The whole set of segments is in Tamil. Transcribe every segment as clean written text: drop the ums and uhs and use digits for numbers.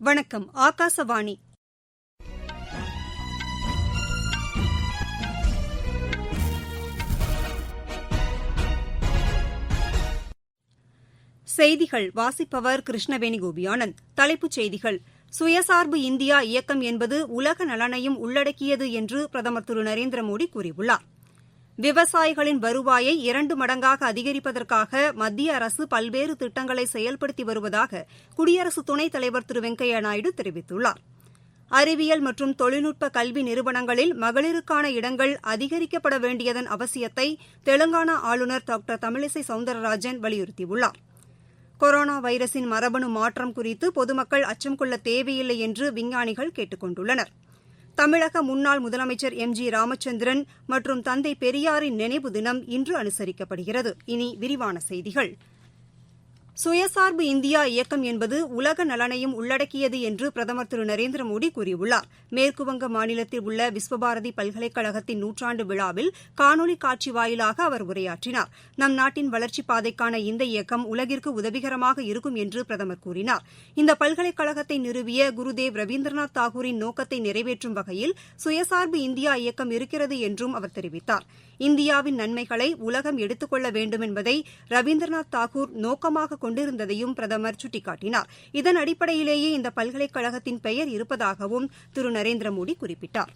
வணக்கம். ஆகாசவாணி. செய்திகள் வாசிப்பவர் கிருஷ்ணவேணி கோபியானந்த். தலைப்புச் செய்திகள்: சுயசார்பு இந்தியா இயக்கம் என்பது உலக நலனையும் உள்ளடக்கியது என்று பிரதமர் திரு நரேந்திரமோடி கூறியுள்ளார். விவசாயிகளின் வருவாயை 2 மடங்காக அதிகரிப்பதற்காக மத்திய அரசு பல்வேறு திட்டங்களை செயல்படுத்தி வருவதாக குடியரசு துணைத் தலைவர் திரு வெங்கையா நாயுடு தெரிவித்துள்ளார். அறிவியல் மற்றும் தொழில்நுட்ப கல்வி நிறுவனங்களில் மகளிருக்கான இடங்கள் அதிகரிக்கப்பட வேண்டியதன் அவசியத்தை தெலங்கானா ஆளுநர் டாக்டர் தமிழிசை சவுந்தரராஜன் வலியுறுத்தியுள்ளார். கொரோனா வைரஸின் மரபணு மாற்றம் குறித்து பொதுமக்கள் அச்சம் கொள்ள தேவையில்லை என்று விஞ்ஞானிகள் கேட்டுக் கொண்டுள்ளனர். தமிழக முன்னாள் முதலமைச்சர் எம்.ஜி. ராமச்சந்திரன் மற்றும் தந்தை பெரியாரின் நினைவு தினம் இன்று அனுசரிக்கப்படுகிறது. இனி விரிவான செய்திகள். சுயசார்பு இந்தியா இயக்கம் என்பது உலக நலனையும் உள்ளடக்கியது என்று பிரதமர் திரு நரேந்திரமோடி கூறியுள்ளார். மேற்குவங்க மாநிலத்தில் உள்ள விஸ்வபாரதி பல்கலைக்கழகத்தின் நூற்றாண்டு விழாவில் காணொலி காட்சி வாயிலாக அவர் உரையாற்றினார். நம் நாட்டின் வளர்ச்சிப் பாதைக்கான இந்த இயக்கம் உலகிற்கு உதவிகரமாக இருக்கும் என்று பிரதமர் கூறினார். இந்த பல்கலைக்கழகத்தை நிறுவிய குருதேவ் ரவீந்திரநாத் தாகூரின் நோக்கத்தை நிறைவேற்றும் வகையில் சுயசார்பு இந்தியா இயக்கம் இருக்கிறது என்றும் அவர் தெரிவித்தார். இந்தியாவின் நன்மைகளை உலகம் எடுத்துக் கொள்ள வேண்டும் என்பதை ரவீந்திரநாத் தாகூர் நோக்கமாக கொண்டிருந்ததையும் பிரதமர் சுட்டிக்காட்டினார். இதன் அடிப்படையிலேயே இந்த பல்கலைக்கழகத்தின் பெயர் இருப்பதாகவும் திரு நரேந்திரமோடி குறிப்பிட்டார்.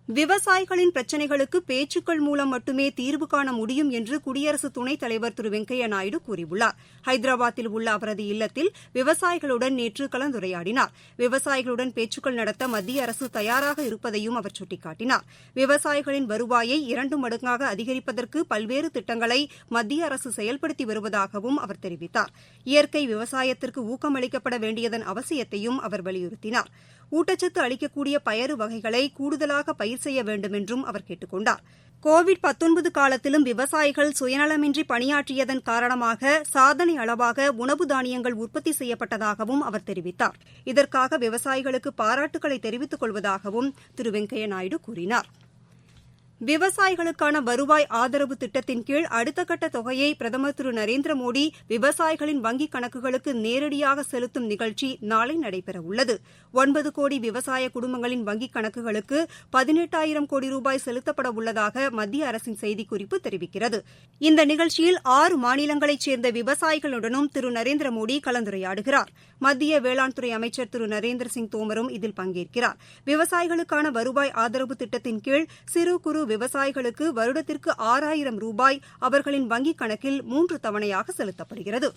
விவசாயிகளின் பிரச்சினைகளுக்கு பேச்சுக்கள் மூலம் மட்டுமே தீர்வு காண முடியும் என்று குடியரசு துணைத் தலைவர் திரு வெங்கையா நாயுடு கூறியுள்ளார். ஹைதராபாத்தில் உள்ள அவரது இல்லத்தில் விவசாயிகளுடன் நேற்று கலந்துரையாடினார். விவசாயிகளுடன் பேச்சுக்கள் நடத்த மத்திய அரசு தயாராக இருப்பதையும் அவர் சுட்டிக்காட்டினார். விவசாயிகளின் வருவாயை 2 மடங்காக அதிகரிப்பதற்கு பல்வேறு திட்டங்களை மத்திய அரசு செயல்படுத்தி வருவதாகவும் அவர் தெரிவித்தார். இயற்கை விவசாயத்திற்கு ஊக்கமளிக்கப்பட வேண்டியதன் அவசியத்தையும் அவர் வலியுறுத்தினார். ஊட்டச்சத்து அளிக்கக்கூடிய பயறு வகைகளை கூடுதலாக பயிர் செய்ய வேண்டுமென்றும் அவர் கேட்டுக் கொண்டார். கோவிட்-19 காலத்திலும் விவசாயிகள் சுயநலமின்றி பணியாற்றியதன் காரணமாக சாதனை அளவாக உணவு தானியங்கள் உற்பத்தி செய்யப்பட்டதாகவும் அவர் தெரிவித்தார். இதற்காக விவசாயிகளுக்கு பாராட்டுக்களை தெரிவித்துக் கொள்வதாகவும் திரு வெங்கையா நாயுடு கூறினார். விவசாயிகளுக்கான வருவாய் ஆதரவு திட்டத்தின் கீழ் அடுத்த கட்ட தொகையை பிரதமர் திரு நரேந்திரமோடி விவசாயிகளின் வங்கிக் கணக்குகளுக்கு நேரடியாக செலுத்தும் நிகழ்ச்சி நாளை நடைபெறவுள்ளது. 9 கோடி விவசாய குடும்பங்களின் வங்கிக் கணக்குகளுக்கு 18,000 கோடி ரூபாய் செலுத்தப்பட உள்ளதாக மத்திய அரசின் செய்திக்குறிப்பு தெரிவிக்கிறது. இந்த நிகழ்ச்சியில் 6 மாநிலங்களைச் சேர்ந்த விவசாயிகளுடனும் திரு நரேந்திரமோடி கலந்துரையாடுகிறார். மத்திய வேளாண் துறை அமைச்சர் திரு நரேந்திரசிங் தோமரும் இதில் பங்கேற்கிறார். விவசாயிகளுக்கான வருவாய் ஆதரவு திட்டத்தின் கீழ் சிறு குறு விவசாயிகளுக்கு வருடத்திற்கு 6,000 ரூபாய் அவர்களின் வங்கிக் கணக்கில் 3 தவணையாக செலுத்தப்படுகிறது.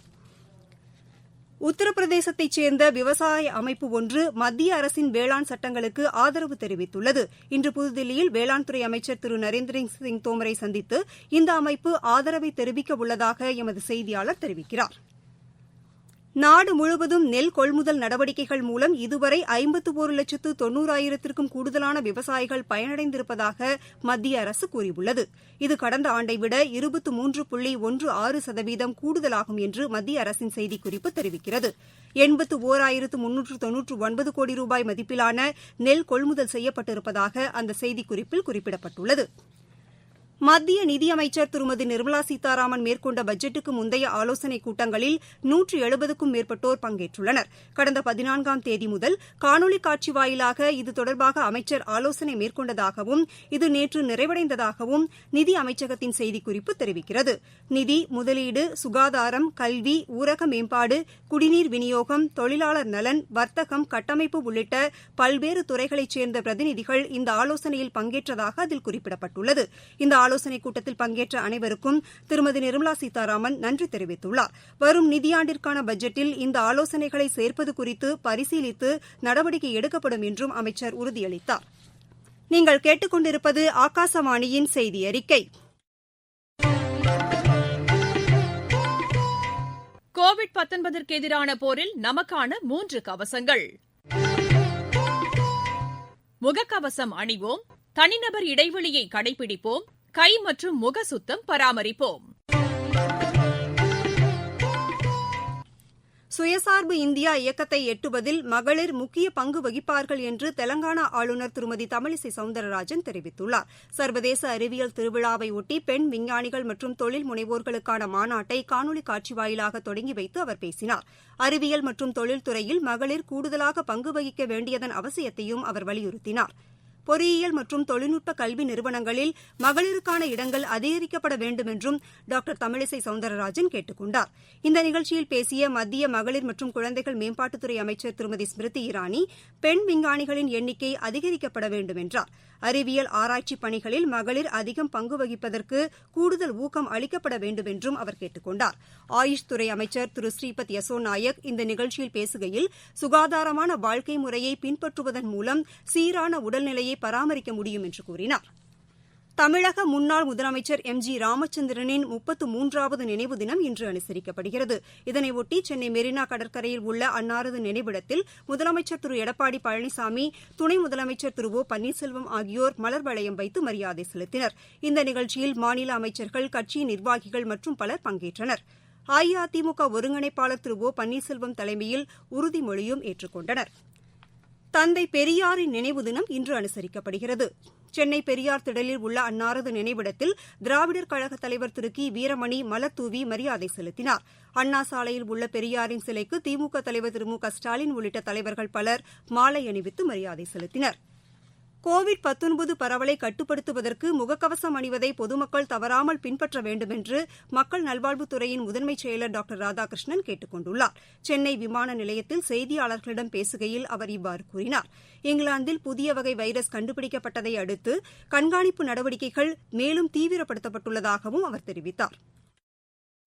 உத்தரப்பிரதேசத்தைச் சேர்ந்த விவசாய அமைப்பு ஒன்று மத்திய அரசின் வேளாண் சட்டங்களுக்கு ஆதரவு தெரிவித்துள்ளது. இன்று புதுதில்லியில் வேளாண் துறை அமைச்சர் திரு நரேந்திரசிங் தோமரை சந்தித்து இந்த அமைப்பு ஆதரவை தெரிவிக்க உள்ளதாக எமது செய்தியாளர் தெரிவிக்கிறார். நாடு முழுவதும் நெல் கொள்முதல் நடவடிக்கைகள் மூலம் இதுவரை 51,90,000க்கும் கூடுதலான விவசாயிகள் பயனடைந்திருப்பதாக மத்திய அரசு கூறியுள்ளது. இது கடந்த ஆண்டை விட 23.16% கூடுதலாகும் என்று மத்திய அரசின் செய்திக்குறிப்பு தெரிவிக்கிறது. 81,399 கோடி ரூபாய் மதிப்பிலான நெல் கொள்முதல் செய்யப்பட்டிருப்பதாக அந்த செய்திக்குறிப்பில் குறிப்பிடப்பட்டுள்ளது. மத்திய நிதியமைச்சர் திருமதி நிர்மலா சீதாராமன் மேற்கொண்ட பட்ஜெட்டுக்கு முந்தைய ஆலோசனைக் கூட்டங்களில் 170க்கும் மேற்பட்டோர் பங்கேற்றுள்ளனர். கடந்த 14ஆம் தேதி முதல் காணொலி காட்சி வாயிலாக இது தொடர்பாக அமைச்சர் ஆலோசனை மேற்கொண்டதாகவும் இது நேற்று நிறைவடைந்ததாகவும் நிதி அமைச்சகத்தின் செய்திக்குறிப்பு தெரிவிக்கிறது. நிதி, முதலீடு, சுகாதாரம், கல்வி, ஊரக மேம்பாடு, குடிநீர் விநியோகம், தொழிலாளர் நலன், வர்த்தகம், கட்டமைப்பு உள்ளிட்ட பல்வேறு துறைகளைச் சேர்ந்த பிரதிநிதிகள் இந்த ஆலோசனையில் பங்கேற்றதாக அதில் குறிப்பிடப்பட்டுள்ளது. இந்த ஆலோசனைக் கூட்டத்தில் பங்கேற்ற அனைவருக்கும் திருமதி நிர்மலா சீதாராமன் நன்றி தெரிவித்துள்ளார். வரும் நிதியாண்டிற்கான பட்ஜெட்டில் இந்த ஆலோசனைகளை சேர்ப்பது குறித்து பரிசீலித்து நடவடிக்கை எடுக்கப்படும் என்றும் அமைச்சர் உறுதியளித்தார். நீங்கள் கேட்டுக் கொண்டிருப்பது ஆகாசவாணியின் செய்தி அறிக்கை. கோவிட்-19ற்கு எதிரான போரில் நமக்கான 3 கவசங்கள். முகக்கவசம் அணிவோம், தனிநபர் இடைவெளியை கடைபிடிப்போம், கை மற்றும் முக சுத்தம் பராமரிப்போம். சுயசார்பு இந்தியா இயக்கத்தை எட்டுவதில் மகளிர் முக்கிய பங்கு வகிப்பார்கள் என்று தெலங்கானா ஆளுநர் திருமதி தமிழிசை சவுந்தரராஜன் தெரிவித்துள்ளார். சர்வதேச அறிவியல் திருவிழாவை ஒட்டி பெண் விஞ்ஞானிகள் மற்றும் தொழில் முனைவோர்களுக்கான மாநாட்டை காணொலி காட்சி வாயிலாக தொடங்கி வைத்து அவர் பேசினார். அறிவியல் மற்றும் தொழில்துறையில் மகளிர் கூடுதலாக பங்கு வகிக்க வேண்டியதன் அவசியத்தையும் அவர் வலியுறுத்தினார். பொறியியல் மற்றும் தொழில்நுட்ப கல்வி நிறுவனங்களில் மகளிருக்கான இடங்கள் அதிகரிக்கப்பட வேண்டுமென்றும் டாக்டர் தமிழிசை சவுந்தரராஜன் கேட்டுக் கொண்டார். இந்த நிகழ்ச்சியில் பேசிய மத்திய மகளிர் மற்றும் குழந்தைகள் மேம்பாட்டுத்துறை அமைச்சர் திருமதி ஸ்மிருதி இரானி பெண் விஞ்ஞானிகளின் எண்ணிக்கை அதிகரிக்கப்பட வேண்டும் என்றார். அறிவியல் ஆராய்ச்சி பணிகளில் மகளிர் அதிகம் பங்கு வகிப்பதற்கு கூடுதல் ஊக்கம் அளிக்கப்பட வேண்டும் என்றும் அவர் கேட்டுக் கொண்டார். ஆயுஷ் துறை அமைச்சர் திரு ஸ்ரீபத் யசோ நாயக் இந்த நிகழ்ச்சியில் பேசுகையில் சுகாதாரமான வாழ்க்கை முறையை பின்பற்றுவதன் மூலம் சீரான உடல்நிலையை பராமரிக்க முடியும் என்று கூறினார். தமிழக முன்னாள் முதலமைச்சர் எம் ஜி ராமச்சந்திரனின் 33வது நினைவு தினம் இன்று அனுசரிக்கப்படுகிறது. இதனையொட்டி சென்னை மெரினா கடற்கரையில் உள்ள அன்னாரது நினைவிடத்தில் முதலமைச்சர் திரு எடப்பாடி பழனிசாமி, துணை முதலமைச்சர் திரு ஓ பன்னீர்செல்வம் ஆகியோர் மலர் வளையம் வைத்து மரியாதை செலுத்தினர். இந்த நிகழ்ச்சியில் மாநில அமைச்சர்கள், கட்சியின் நிர்வாகிகள் மற்றும் பலர் பங்கேற்றனர். அஇஅதிமுக ஒருங்கிணைப்பாளர் திரு ஓ பன்னீர்செல்வம் தலைமையில் உறுதிமொழியும் ஏற்றுக் கொண்டனர். தந்தை பெரியாரின் நினைவு தினம் இன்று அனுசரிக்கப்படுகிறது. சென்னை பெரியார் திடலில் உள்ள அன்னாரது நினைவிடத்தில் திராவிடர் கழகத் தலைவர் திரு கி வீரமணி மலர்தூவி மரியாதை செலுத்தினார். அண்ணா சாலையில் உள்ள பெரியாரின் சிலைக்கு திமுக தலைவர் திரு மு க ஸ்டாலின் உள்ளிட்ட தலைவர்கள் பலர் மாலை அணிவித்து மரியாதை செலுத்தினர். கோவிட்-19 பரவலை கட்டுப்படுத்துவதற்கு முகக்கவசம் அணிவதை பொதுமக்கள் தவறாமல் பின்பற்ற வேண்டுமென்று மக்கள் நல்வாழ்வுத்துறையின் முதன்மைச் செயலர் டாக்டர் ராதாகிருஷ்ணன் கேட்டுக் கொண்டுள்ளார். சென்னை விமான நிலையத்தில் செய்தியாளர்களிடம் பேசுகையில் அவர் இவ்வாறு கூறினார். இங்கிலாந்தில் புதிய வகை வைரஸ் கண்டுபிடிக்கப்பட்டதை அடுத்து கண்காணிப்பு நடவடிக்கைகள் மேலும் தீவிரப்படுத்தப்பட்டுள்ளதாகவும் அவர் தெரிவித்தார்.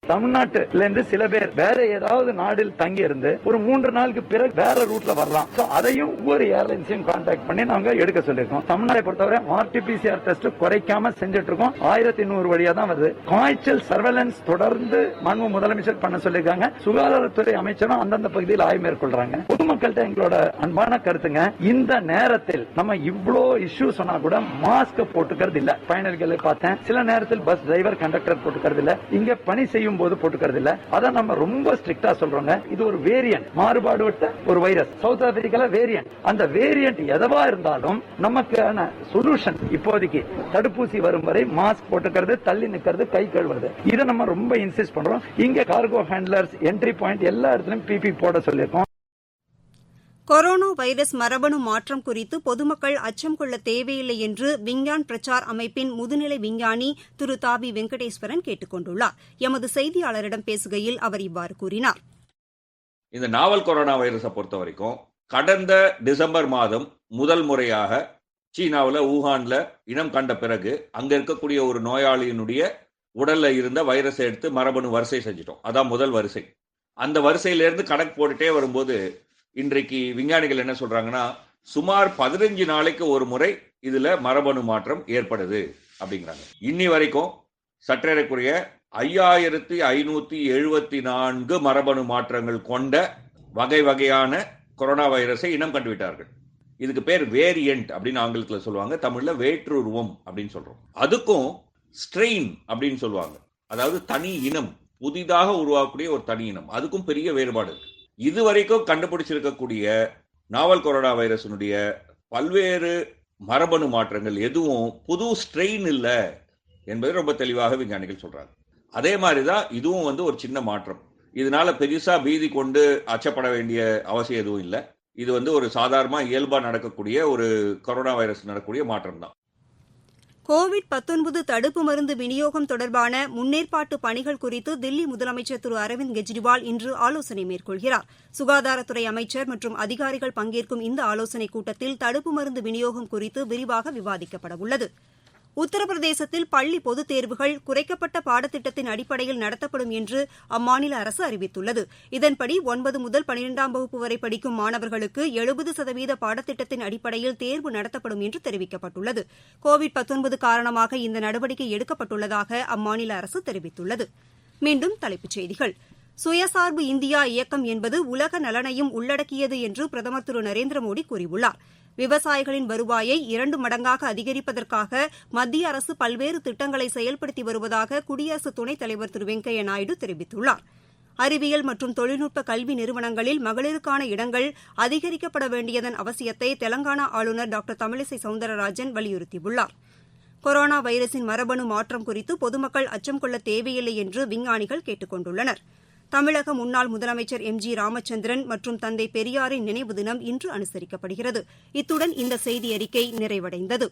தமிழ்நாட்டுல இருந்து சில பேர் வேற ஏதாவது நாடில் தங்கி இருந்து ஒரு 3 நாளுக்கு பிறகு வேற ரூட்ல வரலாம். அதையும் ஒவ்வொரு ஏர்லைன்ஸையும் கான்டாக்ட் பண்ணி நாங்க எடுக்க சொல்லிருக்கோம். தமிழ்நாட்டை பொறுத்தவரை RT-PCR டெஸ்ட் குறைக்காம செஞ்சுட்டு இருக்கோம். 1100 வழியா தான் வருது. காய்ச்சல் சர்வேலன்ஸ் தொடர்ந்து மாண்பு முதலமைச்சர் பண்ண சொல்லிருக்காங்க. சுகாதாரத்துறை அமைச்சரும் அந்தந்த பகுதியில் ஆய்வு மேற்கொள்றாங்க. பொதுமக்கள்கிட்ட எங்களோட அன்பான கருத்துங்க, இந்த நேரத்தில் நம்ம இவ்வளோ இஷ்யூ சொன்னா கூட மாஸ்க் போட்டுக்கிறது இல்ல. பயணிகளை பார்த்தேன், சில நேரத்தில் பஸ் டிரைவர் கண்டக்டர் போட்டுக்கிறது இல்ல, இங்க பணி செய்யும் போது போட்டுக்கிறது இல்ல. அத நம்ம ரொம்ப ஸ்ட்ரிக்ட்டா சொல்றோங்க. இது ஒரு வேரியன்ட், மாறுபாடு விட்ட ஒரு வைரஸ். சவுத் ஆப்பிரிக்கால வேரியன்ட். அந்த வேரியன்ட் எதுவா இருந்தாலும் நமக்கான சொல்யூஷன் இப்போதைக்கு தடுப்பூசி வரும் வரை மாஸ்க் போட்டுக்கிறது, தள்ளி நிக்கிறது, கை கழுவுறது, இதை நம்ம ரொம்ப இன்சிஸ்ட் பண்றோம். இங்க கார்கோ ஹேண்ட்லர்ஸ், என்ட்ரி பாயிண்ட் எல்லா இடத்துலயும் பிபி போட சொல்லியிருக்கோம். கொரோனா வைரஸ் மரபணு மாற்றம் குறித்து பொதுமக்கள் அச்சம் கொள்ள தேவையில்லை என்று விஞ்ஞான் பிரச்சார் அமைப்பின் முதுநிலை விஞ்ஞானி திரு தாபி வெங்கடேஸ்வரன் கேட்டுக் கொண்டுள்ளார். எமது செய்தியாளரிடம் பேசுகையில் அவர் இவ்வாறு கூறினார். இந்த நாவல் கொரோனா வைரஸை பொறுத்த வரைக்கும் கடந்த டிசம்பர் மாதம் முதல் முறையாக சீனாவில் ஊஹான்ல இனம் கண்ட பிறகு அங்க இருக்கக்கூடிய ஒரு நோயாளியினுடைய உடல்ல இருந்த வைரஸை எடுத்து மரபணு வரிசை செஞ்சிட்டோம். அதான் முதல் வரிசை. அந்த வரிசையிலிருந்து கணக்கு போட்டுட்டே வரும்போது இன்றைக்கு விஞ்ஞானிகள் என்ன சொல்றாங்கன்னா, சுமார் 15 நாளைக்கு ஒரு முறை இதுல மரபணு மாற்றம் ஏற்படுது அப்படிங்கிறாங்க. இன்னி வரைக்கும் சற்றேறக்குரிய 5574 மரபணு மாற்றங்கள் கொண்ட வகை வகையான கொரோனா வைரஸை இனம் கண்டுவிட்டார்கள். இதுக்கு பேர் வேரியன்ட் அப்படின்னு ஆங்கிலத்துல சொல்லுவாங்க, தமிழ்ல வேற்றுருவம் அப்படின்னு சொல்றோம். அதுக்கும் ஸ்ட்ரெயின் அப்படின்னு சொல்லுவாங்க, அதாவது தனி இனம், புதிதாக உருவாக்கக்கூடிய ஒரு தனி இனம். அதுக்கும் பெரிய வேறுபாடு இருக்கு. இதுவரைக்கும் கண்டுபிடிச்சிருக்கக்கூடிய நாவல் கொரோனா வைரஸினுடைய பல்வேறு மரபணு மாற்றங்கள் எதுவும் புது ஸ்ட்ரெயின் இல்லை என்பதை ரொம்ப தெளிவாக விஞ்ஞானிகள் சொல்றாங்க. அதே மாதிரிதான் இதுவும் ஒரு சின்ன மாற்றம். இதனால பெருசா பீதி கொண்டு அச்சப்பட வேண்டிய அவசியம் எதுவும் இல்லை. இது ஒரு சாதாரணமா இயல்பா நடக்கக்கூடிய ஒரு கொரோனா வைரஸ் நடக்கக்கூடிய மாற்றம் தான். கோவிட்-19 தடுப்பு மருந்து விநியோகம் தொடர்பான முன்னேற்பாட்டு பணிகள் குறித்து தில்லி முதலமைச்சர் திரு அரவிந்த் கெஜ்ரிவால் இன்று ஆலோசனை மேற்கொள்கிறார். சுகாதாரத்துறை அமைச்சர் மற்றும் அதிகாரிகள் பங்கேற்கும் இந்த ஆலோசனைக் கூட்டத்தில் தடுப்பு மருந்து விநியோகம் குறித்து விரிவாக விவாதிக்கப்படவுள்ளது. உத்தரப்பிரதேசத்தில் பள்ளி பொதுத் தேர்வுகள் குறைக்கப்பட்ட பாடத்திட்டத்தின் அடிப்படையில் நடத்தப்படும் என்று அம்மாநில அரசு அறிவித்துள்ளது. இதன்படி 9 முதல் 12ஆம் வகுப்பு வரை படிக்கும் மாணவர்களுக்கு 70% பாடத்திட்டத்தின் அடிப்படையில் தேர்வு நடத்தப்படும் என்று தெரிவிக்கப்பட்டுள்ளது. கோவிட்-19 காரணமாக இந்த நடவடிக்கை எடுக்கப்பட்டுள்ளதாக அம்மாநில அரசு தெரிவித்துள்ளது. மீண்டும் தலைப்புச் செய்திகள். சுயசார்பு இந்தியா இயக்கம் என்பது உலக நலனையும் உள்ளடக்கியது என்று பிரதமர் திரு நரேந்திரமோடி கூறியுள்ளார். விவசாயிகளின் வருவாயை 2 மடங்காக அதிகரிப்பதற்காக மத்திய அரசு பல்வேறு திட்டங்களை செயல்படுத்தி வருவதாக குடியரசு துணைத் தலைவர் திரு வெங்கையா நாயுடு தெரிவித்துள்ளார். அறிவியல் மற்றும் தொழில்நுட்ப கல்வி நிறுவனங்களில் மகளிருக்கான இடங்கள் அதிகரிக்கப்பட வேண்டியதன் அவசியத்தை தெலங்கானா ஆளுநர் டாக்டர் தமிழிசை சவுந்தரராஜன் வலியுறுத்தியுள்ளார். கொரோனா வைரஸின் மரபணு மாற்றம் குறித்து பொதுமக்கள் அச்சம் கொள்ள தேவையில்லை என்று விஞ்ஞானிகள் கேட்டுக் கொண்டுள்ளனர். தமிழக முன்னாள் முதலமைச்சர் எம் ஜி ராமச்சந்திரன் மற்றும் தந்தை பெரியாரின் நினைவு தினம் இன்று அனுசரிக்கப்படுகிறது. இத்துடன் இந்த செய்தியறிக்கை நிறைவடைந்தது.